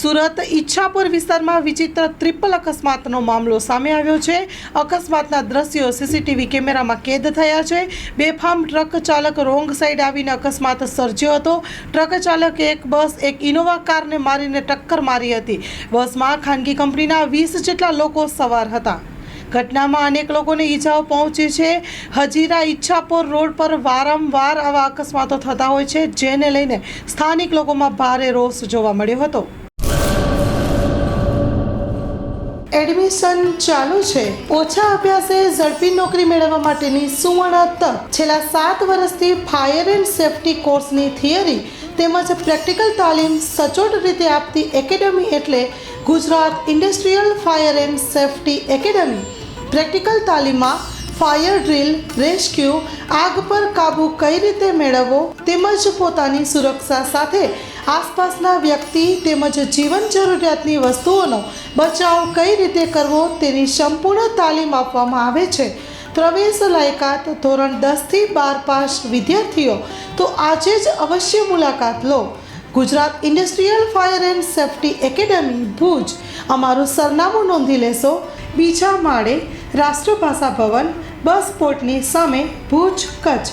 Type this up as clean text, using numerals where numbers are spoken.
સુરત ઈચ્છાપુર વિસ્તારમાં વિચિત્ર ટ્રિપલ અકસ્માતનો મામલો સામે આવ્યો છે। અકસ્માતના દ્રશ્યો સીસીટીવી કેમેરામાં કેદ થયા છે। બેફામ ટ્રક ચાલક રોંગ સાઈડ આવીને અકસ્માત સર્જ્યો હતો। ટ્રક ચાલકે એક બસ એક ઇનોવા કારને મારીને ટક્કર મારી હતી। બસમાં ખાનગી કંપનીના 20 જેટલા લોકો સવાર હતા। ઘટનામાં અનેક લોકોને ઈજાઓ પહોંચી છે। હજીરા ઈચ્છાપુર રોડ પર વારંવાર આવા અકસ્માતો થતા હોય છે, જેને લઈને સ્થાનિક લોકોમાં ભારે રોષ જોવા મળ્યો હતો। એડમિશન ચાલુ છે। ઓછા અભ્યાસે ઝડપી નોકરી મેળવવા માટેની સુવર્ણ તક। છેલ્લા 7 વર્ષથી ફાયર એન્ડ સેફ્ટી કોર્સની થિયરી તેમજ પ્રેક્ટિકલ તાલીમ સચોટ રીતે આપતી એકેડમી એટલે Gujarat industrial fire and safety academy. Practical તાલીમમાં ફાયર ડ્રીલ, રેસ્ક્યુ, આગ પર કાબૂ કઈ રીતે મેળવવો તેમજ પોતાની સુરક્ષા સાથે આસપાસના વ્યક્તિ તેમજ જીવન જરૂરિયાતની વસ્તુઓનો બચાવ કઈ રીતે કરવો તેની સંપૂર્ણ તાલીમ આપવામાં આવે છે। પ્રવેશ લાયકાત ધોરણ 10 થી 12 પાસ વિદ્યાર્થીઓ તો આજે જ અવશ્ય મુલાકાત લો। Gujarat industrial fire and safety academy Bhuj. અમારું સરનામું નોંધી લેશો। બીજા માળે રાષ્ટ્રભાષા ભવન, બસ પોર્ટની સામે, ભુજ, કચ્છ।